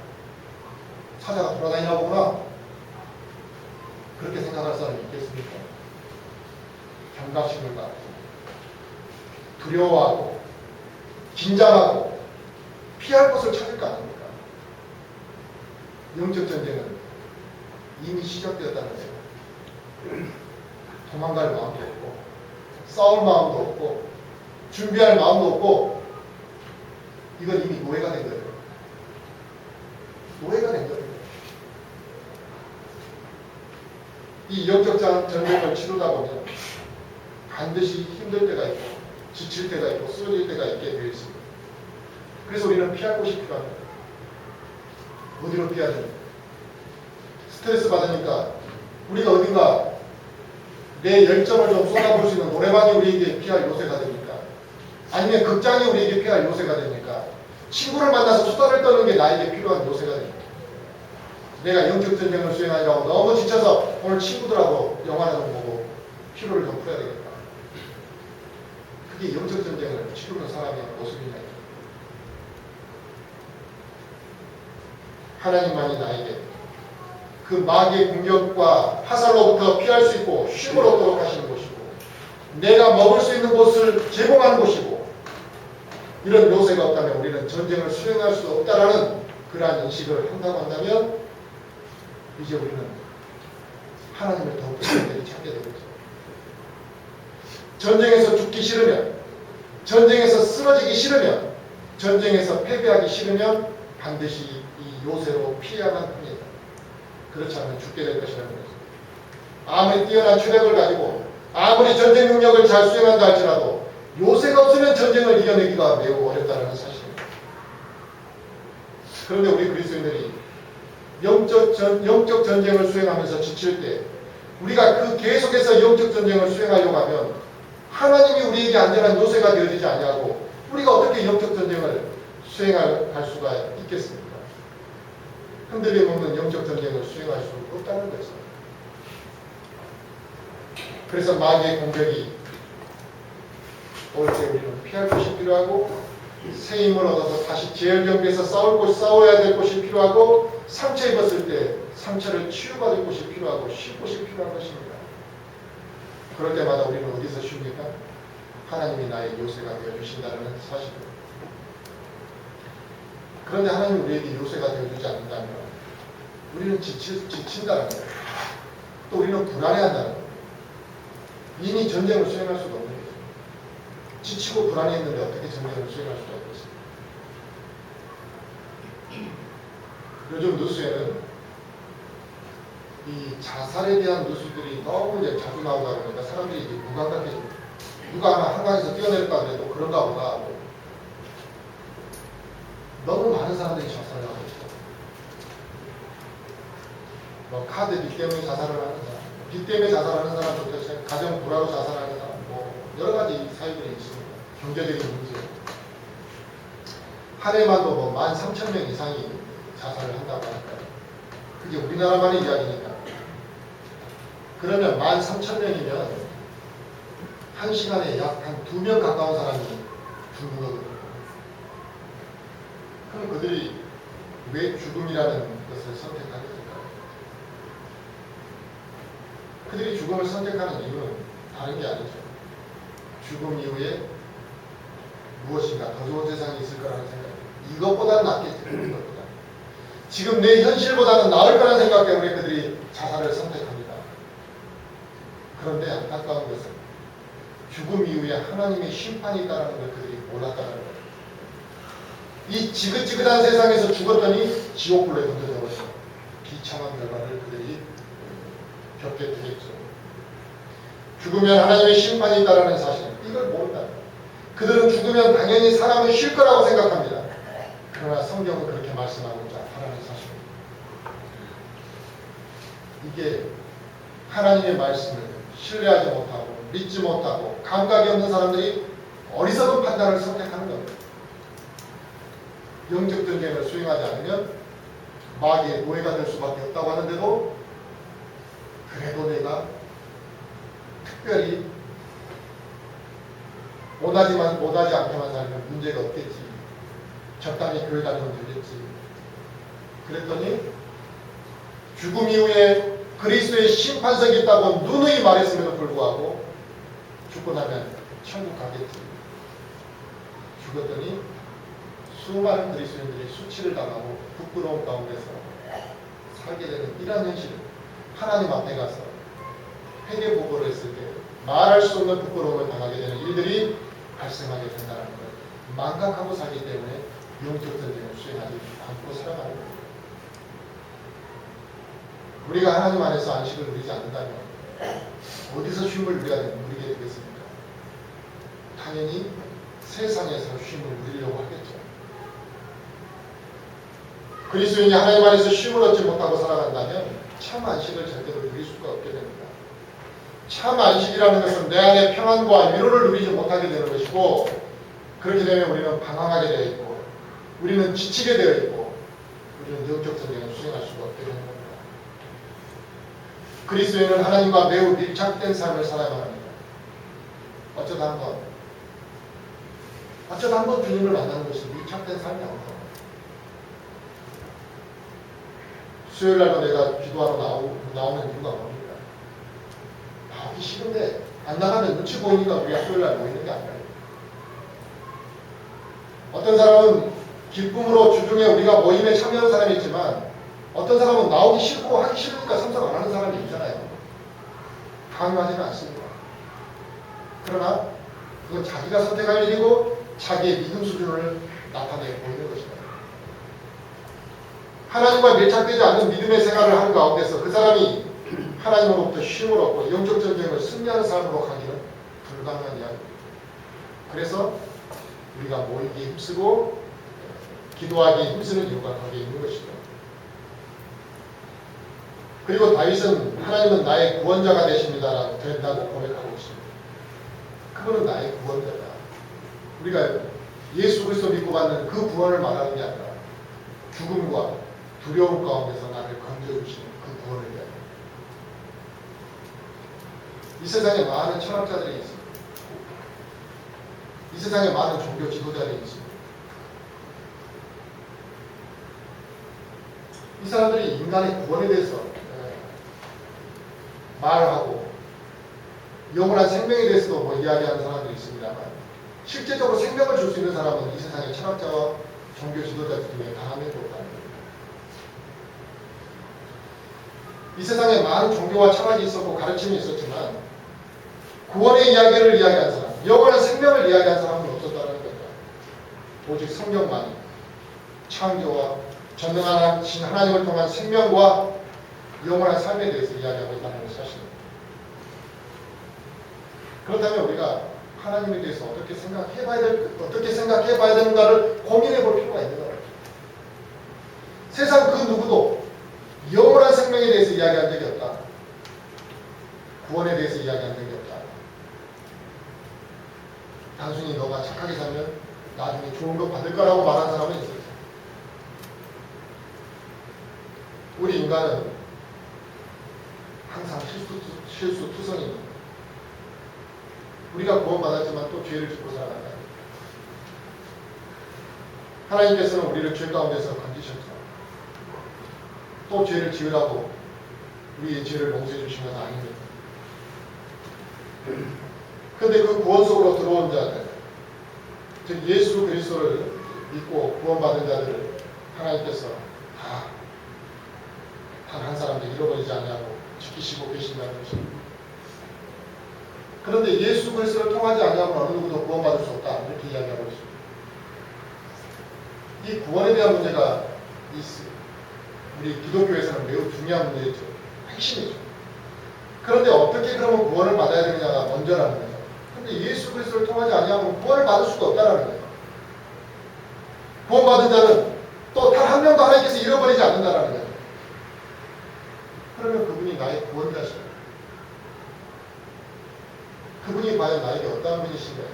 사자가 돌아다니나 보구나. 그렇게 생각할 사람이 있겠습니까? 경각심을 갖고 두려워하고 긴장하고 피할 곳을 찾을 거 아닙니까? 영적 전쟁은 이미 시작되었다는 거예요. 도망갈 마음도 없고 싸울 마음도 없고 준비할 마음도 없고 이건 이미 노예가 된 거예요. 노예가 된 거예요. 이 영적 전쟁을 치르다 보면 반드시 힘들 때가 있고 지칠 때가 있고 쓰러질 때가 있게 되어 있습니다. 그래서 우리는 피할 곳이 필요합니다. 어디로 피해야 됩니까? 스트레스 받으니까 우리가 어딘가 내 열정을 좀 쏟아볼 수 있는 노래방이 우리에게 피할 요새가 됩니까? 아니면 극장이 우리에게 피할 요새가 됩니까? 친구를 만나서 수다를 떠는 게 나에게 필요한 요새가 됩니까? 내가 영적 전쟁을 수행하려고 너무 지쳐서 오늘 친구들하고 영화나 좀 보고 피로를 좀 풀어야 되겠다. 그게 영적 전쟁을 치르는 사람의 모습이냐. 하나님만이 나에게 그 마귀의 공격과 화살로부터 피할 수 있고 쉼을 얻도록 하시는 곳이고 내가 먹을 수 있는 곳을 제공하는 곳이고 이런 요새가 없다면 우리는 전쟁을 수행할 수 없다라는 그러한 인식을 한다고 한다면 이제 우리는 하나님을 더욱 간절히 찾게 되겠죠. 전쟁에서 죽기 싫으면 전쟁에서 쓰러지기 싫으면 전쟁에서 패배하기 싫으면 반드시 이 요새로 피해야만 합니다. 그렇지 않으면 죽게 될 것이라는 거죠. 아무리 뛰어난 체력을 가지고 아무리 전쟁 능력을 잘 수행한다 할지라도 요새가 없으면 전쟁을 이겨내기가 매우 어렵다는 사실입니다. 그런데 우리 그리스도인들이 영적 전쟁을 수행하면서 지칠 때 우리가 그 계속해서 영적 전쟁을 수행하려고 하면 하나님이 우리에게 안전한 요새가 되어지지 아니하고 우리가 어떻게 영적 전쟁을 수행할 수가 있겠습니까? 흔들림 없는 영적 전쟁을 수행할 수 없다는 거죠. 그래서 마귀의 공격이 올 때 우리는 피할 곳이 필요하고 새 힘을 얻어서 다시 재열경비에서 싸워야 될 곳이 필요하고 상처 입었을 때 상처를 치유받을 곳이 필요하고 쉴 곳이 필요한 것입니다. 그럴 때마다 우리는 어디서 쉽니까? 하나님이 나의 요새가 되어주신다는 사실입니다. 그런데 하나님이 우리에게 요새가 되어주지 않는다면 우리는 지친다는 거예요. 또 우리는 불안해한다는 거예요. 이미 전쟁을 수행할 수가 없는 거죠. 지치고 불안해했는데 어떻게 전쟁을 수행할 수가 있겠습니까? 요즘 뉴스에는 이 자살에 대한 뉴스들이 너무 이제 자주 나오다 보니까 사람들이 이제 무감각해집니다. 누가 하나 한강에서 뛰어내렸다 그래도 그런가 보다 하고 너무 많은 사람들이 자살을 하고 있어요. 뭐 카드 빚 때문에 자살을 하는 사람, 빚 때문에 자살하는 사람부터 가정 불화로 자살하는 사람, 뭐 여러 가지 사유들이 있습니다. 경제적인 문제. 한 해만도 뭐 13,000명 이상이 자살을 한다고 하니까요. 그게 우리나라만의 이야기니까. 그러면 13,000명이면 한 시간에 약 한 2명 가까운 사람이 죽는 거거든요. 그럼 그들이 왜 죽음이라는 것을 선택하게 될까요? 그들이 죽음을 선택하는 이유는 다른 게 아니죠. 죽음 이후에 무엇인가 더 좋은 세상이 있을 거라는 생각. 이것보다는 낫겠지. 이것보다. 지금 내 현실보다는 나을 거라는 생각 때문에 그들이 자살을 선택합니다. 그런데 안타까운 것은 죽음 이후에 하나님의 심판이 있다는 걸 그들이 몰랐다는 거예요. 이 지긋지긋한 세상에서 죽었더니 지옥불에 던져져 버려서 비참한 결과를 그들이 겪게 되겠죠. 죽으면 하나님의 심판이 있다는 사실, 이걸 모른다. 그들은 죽으면 당연히 사람은 쉴 거라고 생각합니다. 그러나 성경은 그렇게 말씀하고자 하라는 사실입니다. 이게 하나님의 말씀을 신뢰하지 못하고 믿지 못하고 감각이 없는 사람들이 어리석은 판단을 선택하는 겁니다. 영적 전쟁을 수행하지 않으면 마귀의 노예가 될 수밖에 없다고 하는데도 그래도 내가 특별히 못하지 않게만 살면 문제가 없겠지. 적당히 교회 다니면 되겠지. 그랬더니 죽음 이후에 그리스도의 심판석이 있다고 누누이 말했음에도 불구하고 죽고 나면 천국 가겠지. 죽었더니 수많은 그리스도인들이 수치를 당하고 부끄러움 가운데서 살게 되는 이런 현실을 하나님 앞에 가서 회개 보고를 했을 때 말할 수 없는 부끄러움을 당하게 되는 일들이 발생하게 된다는 걸 망각하고 살기 때문에 영적 전쟁을 수행하지 않고 살아가는 겁니다. 우리가 하나님 안에서 안식을 누리지 않는다면 어디서 쉼을 누리게 되겠습니까? 당연히 세상에서 쉼을 누리려고 하겠죠. 그리스도인이 하나님 안에서 쉼을 얻지 못하고 살아간다면 참 안식을 절대로 누릴 수가 없게 됩니다. 참 안식이라는 것은 내 안에 평안과 위로를 누리지 못하게 되는 것이고, 그렇게 되면 우리는 방황하게 되어 있고 우리는 지치게 되어 있고 우리는 영적 전쟁을 수행할 수가 없게 되는 겁니다. 그리스도인은 하나님과 매우 밀착된 삶을 살아야만 합니다. 어쩌다 한번 주님을 만나는 것이 밀착된 삶이 아니다. 수요일날도 내가 기도하러 나오는 이유가 뭡니까? 나오기 싫은데 안 나가면 눈치 보이니까 우리가 수요일날 모이는 게 아니라, 어떤 사람은 기쁨으로 주중에 우리가 모임에 참여하는 사람이 있지만 어떤 사람은 나오기 싫고 하기 싫으니까 참석 안 하는 사람이 있잖아요. 강요하지는 않습니다. 그러나 그건 자기가 선택할 일이고 자기의 믿음 수준을 나타내 보이는 것입니다. 하나님과 밀착되지 않는 믿음의 생활을 하는 가운데서 그 사람이 하나님으로부터 쉼을 얻고 영적 전쟁을 승리하는 삶으로 가기는 불가능한 이야기입니다. 그래서 우리가 모이기에 힘쓰고 기도하기에 힘쓰는 이유가 거기에 있는 것이죠. 그리고 다윗은 하나님은 나의 구원자가 되십니다 된다고 고백하고 있습니다. 그분은 나의 구원자다. 우리가 예수 그리스도 믿고 받는 그 구원을 말하는 게 아니라 죽음과 두려움 가운데서 나를 건져주시는 그 구원을 위하여. 이 세상에 많은 철학자들이 있습니다. 이 세상에 많은 종교 지도자들이 있습니다. 이 사람들이 인간의 구원에 대해서 말하고 영원한 생명에 대해서도 이야기하는 사람들이 있습니다만, 실제적으로 생명을 줄 수 있는 사람은 이 세상의 철학자와 종교 지도자들 중에 단 한 명도 없다는 겁니다. 이 세상에 많은 종교와 철학이 있었고 가르침이 있었지만 구원의 이야기를 이야기한 사람, 영원한 생명을 이야기한 사람은 없었다는 겁니다. 오직 성경만이 창조와 전능한 하나님을 통한 생명과 영원한 삶에 대해서 이야기하고 있다는 것이 사실입니다. 그렇다면 우리가 하나님에 대해서 어떻게 생각해봐야 되는가를 고민해 볼 필요가 있는 거예요. 세상 그 누구도 영원한 생명에 대해서 이야기한 적이 없다. 구원에 대해서 이야기한 적이 없다. 단순히 너가 착하게 살면 나중에 좋은 거 받을 거라고 말하는 사람은 있어요. 우리 인간은 항상 실수투성입니다. 우리가 구원받았지만 또 죄를 짓고 살아간다. 하나님께서는 우리를 죄 가운데서 건지셨죠. 또 죄를 지으라고 우리의 죄를 용서해 주신 것은 아닙니다. 그런데 그 구원 속으로 들어온 자들, 즉 예수 그리스도를 믿고 구원받은 자들을 하나님께서 단 한 사람도 잃어버리지 아니하고 지키시고 계신다는 것입니다. 그런데 예수 그리스도를 통하지 아니하면 어느 누구도 구원받을 수 없다 이렇게 이야기하고 있습니다. 이 구원에 대한 문제가 있어요. 우리 기독교에서는 매우 중요한 문제죠. 핵심이죠. 그런데 어떻게 그러면 구원을 받아야 되느냐가 먼저라는 거죠. 그런데 예수 그리스도를 통하지 아니하면 구원을 받을 수가 없다는 거예요. 구원받은 자는 또 단 한 명도 하나님께서 잃어버리지 않는다는 거죠. 그러면 그분이 나의 구원자시죠. 그분이 과연 나에게 어떠한 분이신가요?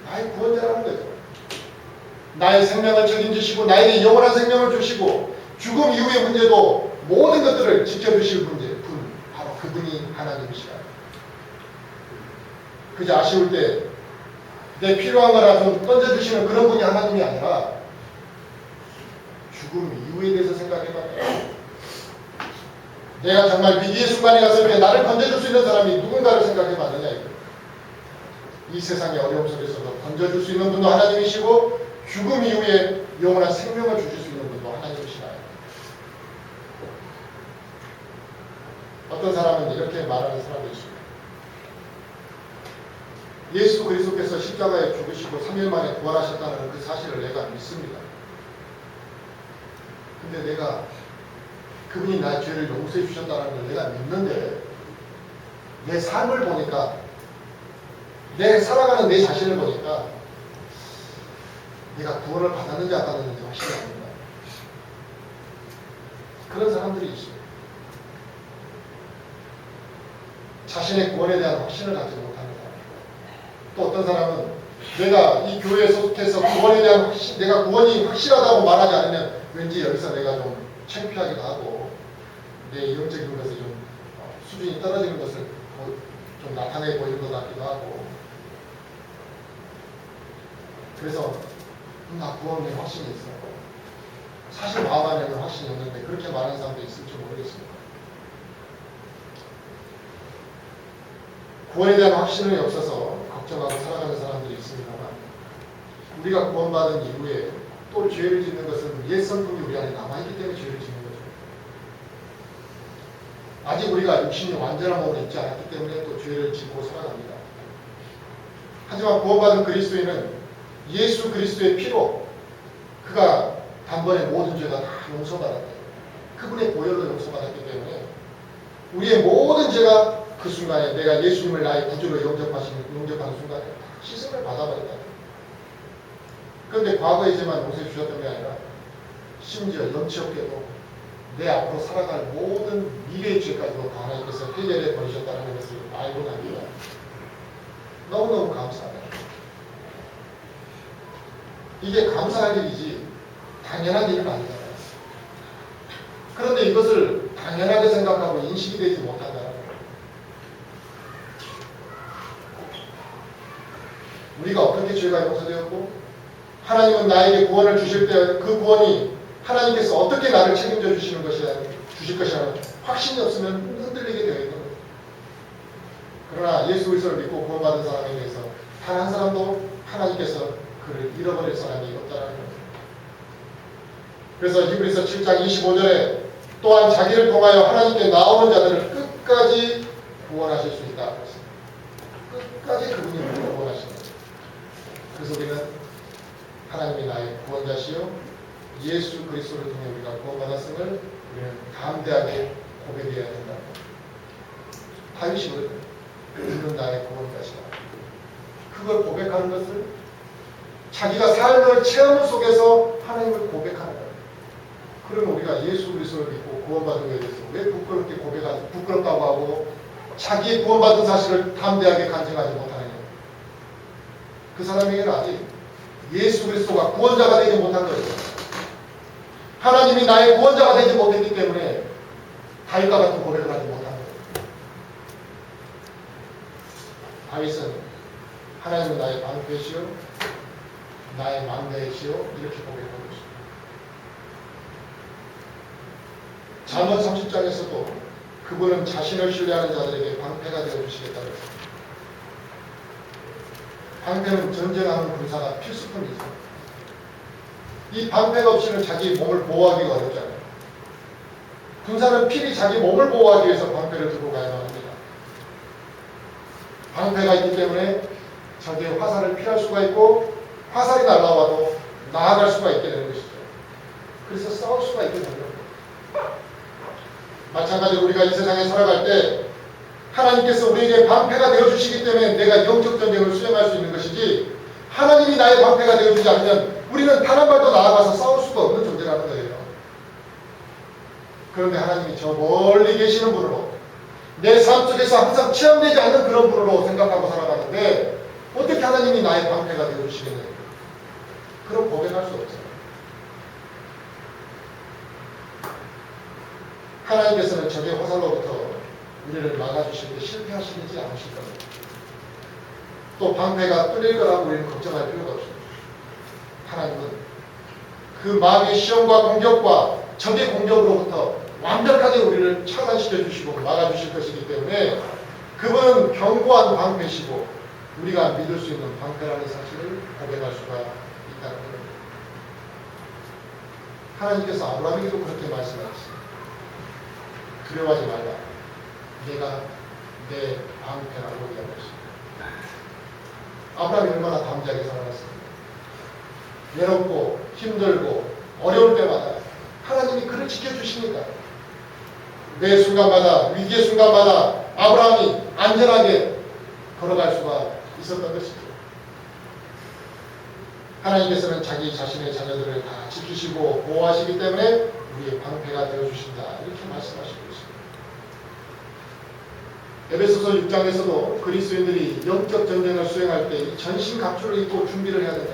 나의 구원자라는 거죠. 나의 생명을 책임지시고 나에게 영원한 생명을 주시고 죽음 이후의 문제도 모든 것들을 지켜주실 분 바로 그분이 하나님이시다. 그저 아쉬울 때 내 필요한 거라 좀 던져주시는 그런 분이 하나님이 아니라 죽음 이후에 대해서 생각해봐요. 내가 정말 위기의 순간에 갔을 때 나를 건져줄 수 있는 사람이 누군가를 생각해봤느냐 이거. 이 세상의 어려움 속에서도 건져줄 수 있는 분도 하나님이시고 죽음 이후에 영원한 생명을 주실 수 있는 분도 하나님이시나요? 어떤 사람은 이렇게 말하는 사람도 있습니다. 예수 그리스도께서 십자가에 죽으시고 3일 만에 부활하셨다는 그 사실을 내가 믿습니다. 근데 내가 그분이 나의 죄를 용서해 주셨다는 걸 내가 믿는데 내 삶을 보니까 내 살아가는 내 자신을 보니까 내가 구원을 받았는지 안 받았는지 확신이 안 납니다. 그런 사람들이 있어요. 자신의 구원에 대한 확신을 갖지 못하는 사람. 또 어떤 사람은 내가 이 교회에 속해서 구원에 대한 확신, 내가 구원이 확실하다고 말하지 않으면 왠지 여기서 내가 좀 창피하기도 하고 내 영적인 것에 좀 수준이 떨어지는 것을 좀 나타내 보이는 것 같기도 하고 그래서 나 구원에 확신이 있어. 사실 마음 안에는 확신이 없는데 그렇게 말하는 사람도 있을지 모르겠습니다. 구원에 대한 확신이 없어서 걱정하고 살아가는 사람들이 있습니다만 우리가 구원받은 이후에 또 죄를 짓는 것은 옛 성품이 우리 안에 남아있기 때문에 죄를 짓는 거죠. 아직 우리가 육신이 완전한 몸을 입지 않았기 때문에 또 죄를 짓고 살아갑니다. 하지만 구원받은 그리스도인은 예수 그리스도의 피로 그가 단번에 모든 죄가 다 용서받았다. 그분의 보혈로 용서받았기 때문에 우리의 모든 죄가 그 순간에 내가 예수님을 나의 구주로 영접하는 순간에 다 씻음을 받아버렸다. 그런데 과거에만 용서해 주셨던 게 아니라 심지어 염치 없게도 내 앞으로 살아갈 모든 미래의 죄까지도 다 하나님께서 해결해 버리셨다는 것을 알고 나니까 너무너무 감사하다. 이게 감사할 일이지 당연한 일은 아니잖아요. 그런데 이것을 당연하게 생각하고 인식이 되지 못한다는 거예요. 우리가 어떻게 죄가 용서되었고 하나님은 나에게 구원을 주실 때 그 구원이 하나님께서 어떻게 나를 책임져 주실 것이라는 확신이 없으면 흔들리게 되어 있는 거예요. 그러나 예수 그리스도를 믿고 구원받은 사람에 대해서 단 한 사람도 하나님께서 그를 잃어버릴 사람이 없다는 거예요. 그래서 히브리서 7장 25절에 또한 자기를 통하여 하나님께 나오는 자들을 끝까지 구원하실 수 있다. 끝까지 그분이 우리를 구원하시는 거예요. 그래서 우리는 하나님이 나의 구원자시요 예수 그리스도를 통해 우리가 구원받았음을 우리는 담대하게 고백해야 된다. 다윗이 그래요. 그는 나의 구원자시다. 그걸 고백하는 것을 자기가 삶의 체험 속에서 하나님을 고백하는 거예요. 그러면 우리가 예수 그리스도를 믿고 구원받은 것에 대해서 왜 부끄럽다고 하고 자기의 구원받은 사실을 담대하게 간증하지 못하느냐. 그 사람에게는 아직 예수 그리스도가 구원자가 되지 못한 거예요. 하나님이 나의 구원자가 되지 못했기 때문에 다윗과 같은 고백을 하지 못한 거예요. 다윗은 하나님은 나의 방패시요 나의 망대이시요 이렇게 고백하고 있습니다. 잠언 30장에서도 그분은 자신을 신뢰하는 자들에게 방패가 되어주시겠다고 했습니다. 방패는 전쟁하는 군사가 필수품이죠. 이 방패가 없이는 자기 몸을 보호하기가 어렵잖아요. 군사는 필히 자기 몸을 보호하기 위해서 방패를 들고 가야만 합니다. 방패가 있기 때문에 적의 화살을 피할 수가 있고 화살이 날아와도 나아갈 수가 있게 되는 것이죠. 그래서 싸울 수가 있게 되는 겁니다. 마찬가지로 우리가 이 세상에 살아갈 때 하나님께서 우리에게 방패가 되어주시기 때문에 내가 영적 전쟁을 수행할 수 있는 것이지, 하나님이 나의 방패가 되어주지 않으면 우리는 단 한 발도 나아가서 싸울 수가 없는 존재라는 거예요. 그런데 하나님이 저 멀리 계시는 분으로, 내 삶 속에서 항상 체험되지 않는 그런 분으로 생각하고 살아가는데 어떻게 하나님이 나의 방패가 되어주시겠느냐, 그런 고백할 수 없어요. 하나님께서는 적의 화살로부터 우리를 막아주시는데 실패하시지 않으실 겁니다. 또 방패가 뚫릴 거라고 우리는 걱정할 필요가 없습니다. 하나님은 그 마귀의 시험과 공격과 적의 공격으로부터 완벽하게 우리를 차단시켜 주시고 막아주실 것이기 때문에 그분은 견고한 방패시고 우리가 믿을 수 있는 방패라는 사실을 고백할 수가 있다는 겁니다. 하나님께서 아브라함에게도 그렇게 말씀하셨습니다. 두려워하지 말라. 내가 내 방패라고 이야기했습니다. 아브라함이 얼마나 담대하게 살아갔습니다. 외롭고 힘들고 어려울 때마다 하나님이 그를 지켜주시니까 매 순간마다, 위기의 순간마다 아브라함이 안전하게 걸어갈 수가 있었던 것이죠. 하나님께서는 자기 자신의 자녀들을 다 지키시고 보호하시기 때문에 우리의 방패가 되어주신다, 이렇게 말씀하시고 있습니다. 에베소서 6장에서도 그리스도인들이 영적 전쟁을 수행할 때 이 전신갑주를 입고 준비를 해야 된다.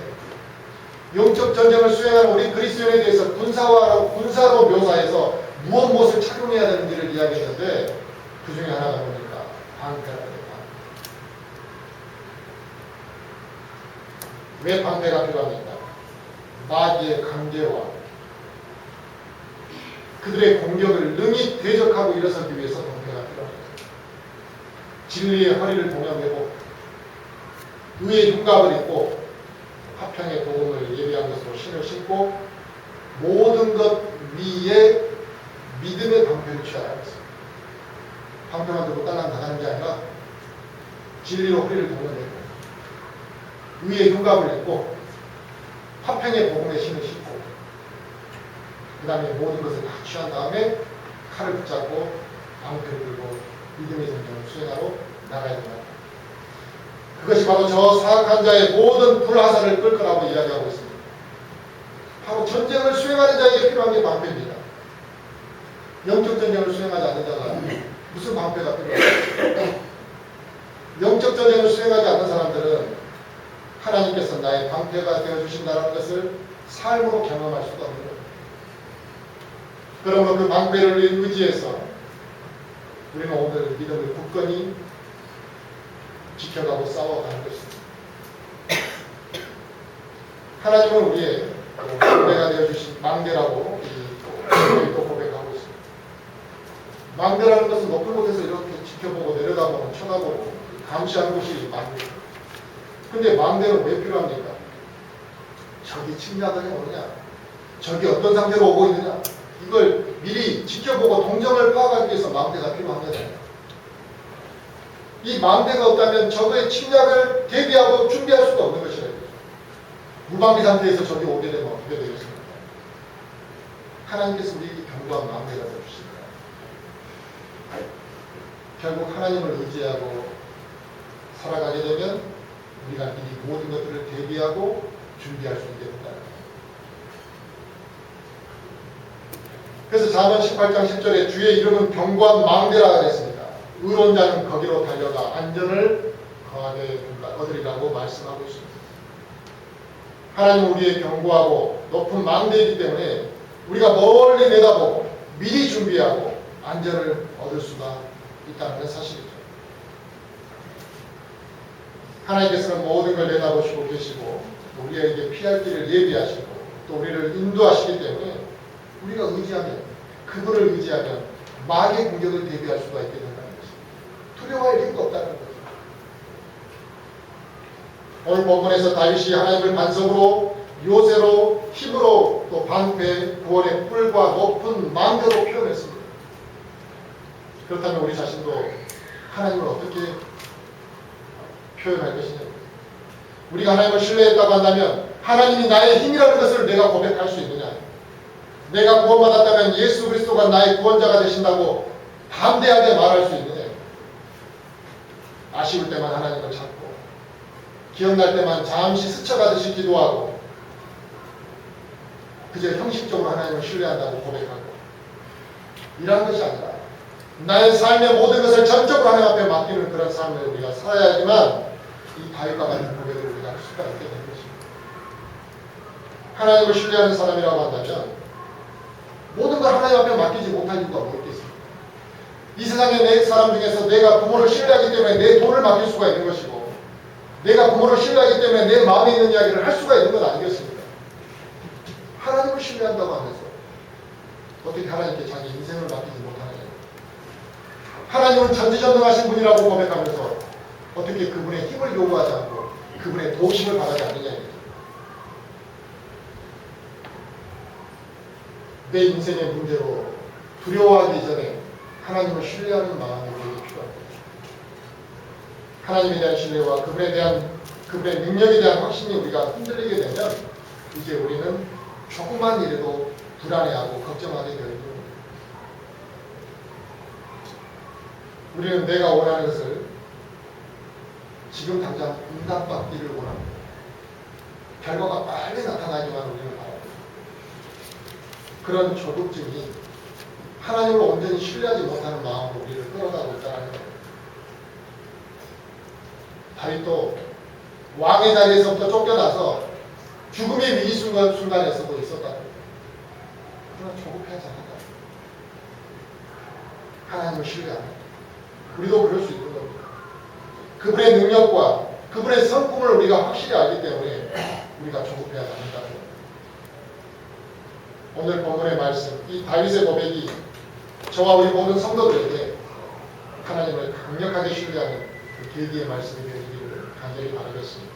영적 전쟁을 수행하는 우리 그리스도인에 대해서 군사로 묘사해서 무엇을 착용해야 되는지를 이야기했는데 그 중에 하나가 뭡니까? 방패랍니다. 왜 방패가 필요합니까? 마귀의 강제와 그들의 공격을 능히 대적하고 일어서기 위해서 방패가 필요합니다. 진리의 허리를 동여매고 의의 흉갑을 입고 화평의 복음을 예비한 것으로 신을 신고 모든 것 위에 믿음의 방패를 취하라 했습니다. 방패만 들고 딸랑 나가는 게 아니라 진리로 허리를 동여매고 의의 흉갑을 입고 화평의 복음의 신을 신고 그 다음에 모든 것을 다 취한 다음에 칼을 붙잡고 방패를 들고 믿음의 전쟁을 수행하러 나가야 됩니다. 그것이 바로 저 사악한 자의 모든 불화살을 끌 거라고 이야기하고 있습니다. 바로 전쟁을 수행하는 자에게 필요한 게 방패입니다. 영적 전쟁을 수행하지 않는 자가 무슨 방패가 필요할까요? 영적 전쟁을 수행하지 않는 사람들은 하나님께서 나의 방패가 되어주신다는 것을 삶으로 경험할 수가 없는 겁니다. 그러므로 그 방패를 의지해서 우리는 오늘 믿음을 굳건히 지켜가고 싸워가는 것입니다. 하나님은 우리의 방패가 되어주신 망대라고 또 고백하고 있습니다. 망대라는 것은 높은 곳에서 이렇게 지켜보고 내려다보고 쳐다보고 감시하는 곳이 망대입니다. 근데 망대는 왜 필요합니까? 적이 침략을 해오느냐, 적이 어떤 상태로 오고 있느냐, 이걸 미리 지켜보고 동정을 파악하기 위해서 망대가 필요합니다. 이 망대가 없다면 적의 침략을 대비하고 준비할 수가 없는 것이라. 무방비 상태에서 적이 오게 되면 어떻게 되겠습니까? 하나님께서 우리에게 견고한 망대가 되어주십니다. 결국 하나님을 의지하고 살아가게 되면 우리가 미리 모든 것들을 대비하고 준비할 수 있게 된다. 그래서 잠언 18장 10절에 주의 이름은 견고한 망대라 그랬습니다. 의로운 자는 거기로 달려가 안전을 거하게 얻으리라고 말씀하고 있습니다. 하나님은 우리의 견고하고 높은 망대이기 때문에 우리가 멀리 내다보고 미리 준비하고 안전을 얻을 수가 있다는 사실이죠. 하나님께서는 모든 걸 내다보시고 계시고 우리에게 피할 길을 예비하시고 또 우리를 인도하시기 때문에 우리가 의지하면, 그분을 의지하면 마귀의 공격을 대비할 수가 있게 된다는 것입니다. 두려워할 이유가 없다는 거죠. 오늘 본문에서 다윗이 하나님을 반석으로, 요새로, 힘으로, 또 방패, 구원의 뿔과 높은 망대로 표현했습니다. 그렇다면 우리 자신도 하나님을 어떻게 표현할 것이냐. 우리가 하나님을 신뢰했다고 한다면 하나님이 나의 힘이라는 것을 내가 고백할 수 있느냐. 내가 구원받았다면 예수 그리스도가 나의 구원자가 되신다고 담대하게 말할 수 있느냐. 아쉬울 때만 하나님을 찾고 기억날 때만 잠시 스쳐가듯이 기도하고 그저 형식적으로 하나님을 신뢰한다고 고백하고 이러한 것이 아니라 나의 삶의 모든 것을 전적으로 하나님 앞에 맡기는 그런 삶을 우리가 살아야지만 이 다윗과 같은 고백을 우리가 할 수가 있게 되는 것입니다. 하나님을 신뢰하는 사람이라고 한다면 모든 걸 하나님 앞에 맡기지 못할 이유가 뭐겠습니까? 이 세상의 내 사람 중에서 내가 부모를 신뢰하기 때문에 내 돈을 맡길 수가 있는 것이고 내가 부모를 신뢰하기 때문에 내 마음에 있는 이야기를 할 수가 있는 건 아니겠습니까? 하나님을 신뢰한다고 하면서 어떻게 하나님께 자기 인생을 맡기지 못하느냐. 하나님은 전지전능하신 분이라고 고백하면서 어떻게 그분의 힘을 요구하지 않고 그분의 도우심을 바라지 않느냐. 내 인생의 문제로 두려워하기 전에 하나님을 신뢰하는 마음이 우리에게 필요합니다. 하나님에 대한 신뢰와 그분의 능력에 대한 확신이 우리가 흔들리게 되면 이제 우리는 조그만 일에도 불안해하고 걱정하게 되는 겁니다. 우리는 내가 원하는 것을 지금 당장 응답받기를 원합니다. 결과가 빨리 나타나기만 우리는 바랍니다. 그런 조급증이 하나님을 온전히 신뢰하지 못하는 마음으로 우리를 끌어가고 있다는 거예요. 다윗도 왕의 자리에서부터 쫓겨나서 죽음의 위기 순간에서도 있었다. 그러나 조급해하지 않았다. 하나님을 신뢰한다. 우리도 그럴 수 있는 겁니다. 그분의 능력과 그분의 성품을 우리가 확실히 알기 때문에 우리가 조급해하지 않는다는 겁니다. 오늘 본문의 말씀, 이 다윗의 고백이 저와 우리 모든 성도들에게 하나님을 강력하게 신뢰하는 그 계기의 말씀이 되기를 간절히 바라겠습니다.